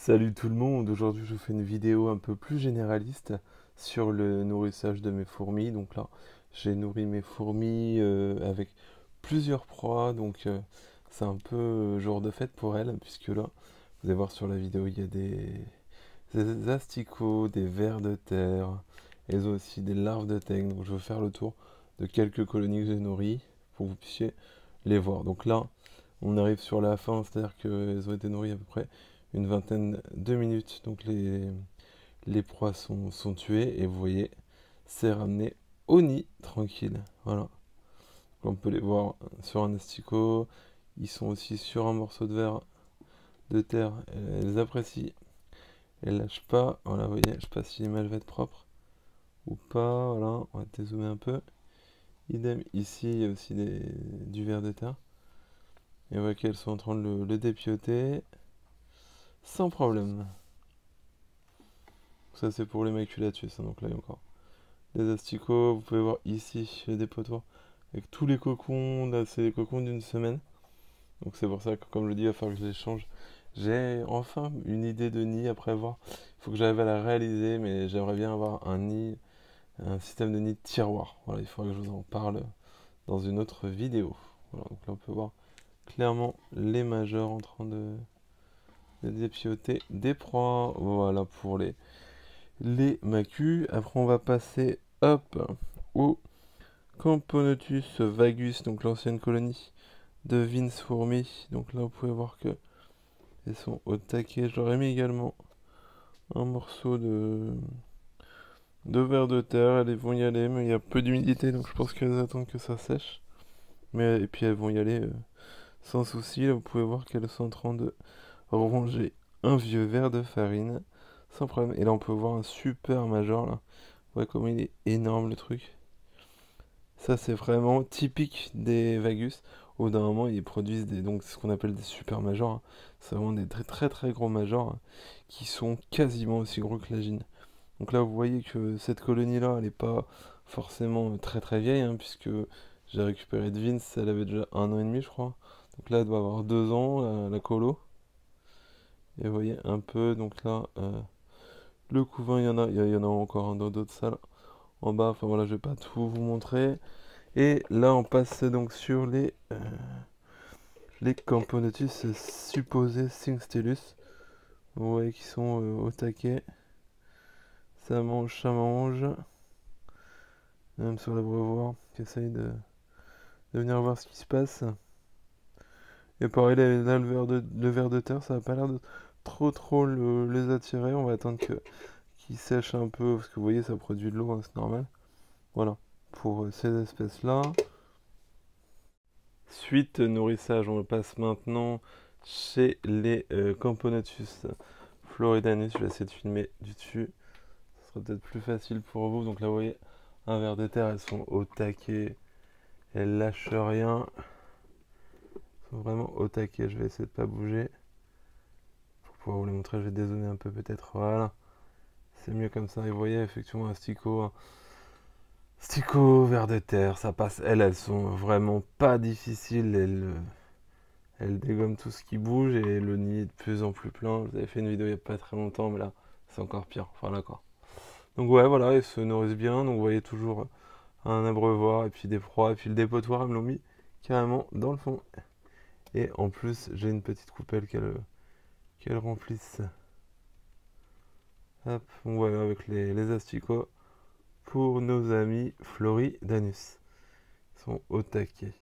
Salut tout le monde, aujourd'hui je vous fais une vidéo un peu plus généraliste sur le nourrissage de mes fourmis. Donc là, j'ai nourri mes fourmis avec plusieurs proies, donc c'est un peu jour de fête pour elles, puisque là, vous allez voir sur la vidéo, il y a des asticots, des vers de terre, et aussi des larves de teigne. Donc je vais faire le tour de quelques colonies que j'ai nourries pour que vous puissiez les voir. Donc là, on arrive sur la fin, c'est-à-dire qu'elles ont été nourries à peu près une vingtaine de minutes. Donc les proies sont tuées et vous voyez, c'est ramené au nid tranquille. Voilà. On peut les voir sur un asticot. Ils sont aussi sur un morceau de verre de terre. Elles apprécient. Elles lâchent pas. Voilà, vous voyez, je sais pas si l'image va être propre ou pas. Voilà, on va dézoomer un peu. Idem, ici, il y a aussi du verre de terre. Et on voit qu'elles sont en train de le dépioter sans problème. Ça, c'est pour les maculatus, hein, donc là, il y a encore des asticots. Vous pouvez voir ici le dépotoir avec tous les cocons. Là, c'est les cocons d'une semaine. Donc, c'est pour ça que, comme je le dis, il va falloir que je les change. J'ai enfin une idée de nid après avoir. Il faut que j'arrive à la réaliser, mais j'aimerais bien avoir un nid, un système de nid de tiroir. Voilà, il faudra que je vous en parle dans une autre vidéo. Voilà, donc là, on peut voir clairement les majeurs en train de dépioter des proies. Voilà pour les macus. Après, on va passer, hop, au Camponotus vagus, donc l'ancienne colonie de Vince Fourmi. Donc là, vous pouvez voir que elles sont au taquet. Je leur ai mis également un morceau de verre de terre. Elles vont y aller, mais il y a peu d'humidité, donc je pense qu'elles attendent que ça sèche. Et puis elles vont y aller sans souci. Là, vous pouvez voir qu'elles sont en train de ronger un vieux verre de farine sans problème. Et là, on peut voir un super major là. Ouais, comment il est énorme le truc. Ça, c'est vraiment typique des Vagus. Au d'un moment, ils produisent donc ce qu'on appelle des super majors, hein. C'est vraiment des très très très gros majors, hein, qui sont quasiment aussi gros que la gine. Donc là, vous voyez que cette colonie-là, elle n'est pas forcément très très vieille, hein, puisque j'ai récupéré de Vince, elle avait déjà 1 an et demi, je crois. Donc là, elle doit avoir 2 ans, la colo. Et vous voyez un peu, donc là, le couvain, il y en a encore un dans d'autres salles en bas. Enfin voilà, je vais pas tout vous montrer. Et là, on passe donc sur les Camponotus supposés Singstellus. Vous voyez qu'ils sont au taquet. Ça mange, ça mange. Même sur l'abreuvoir, qui essaye de venir voir ce qui se passe. Et pareil, là, le ver de terre, ça n'a pas l'air de trop les attirer. On va attendre qu'ils sèchent un peu, parce que vous voyez, ça produit de l'eau, hein, c'est normal. Voilà, pour ces espèces-là. Suite nourrissage, on passe maintenant chez les Camponotus floridanus. Je vais essayer de filmer du dessus. Ce sera peut-être plus facile pour vous. Donc là, vous voyez, un ver de terre, elles sont au taquet. Elles lâchent rien. Elles sont vraiment au taquet. Je vais essayer de pas bouger. Pour pouvoir vous les montrer, je vais dézoomer un peu peut-être. Voilà. C'est mieux comme ça. Et vous voyez, effectivement, un stico. Stico, ver de terre, ça passe. Elles sont vraiment pas difficiles. Elle dégomme tout ce qui bouge et le nid est de plus en plus plein. Vous avez fait une vidéo il n'y a pas très longtemps, mais là, c'est encore pire. Enfin, là, quoi. Donc, ouais, voilà, ils se nourrissent bien. Donc, vous voyez toujours un abreuvoir et puis des proies. Et puis le dépotoir, ils me l'ont mis carrément dans le fond. Et en plus, j'ai une petite coupelle qu'elle remplisse. Hop, donc voilà, avec les asticots pour nos amis Floridanus. Ils sont au taquet.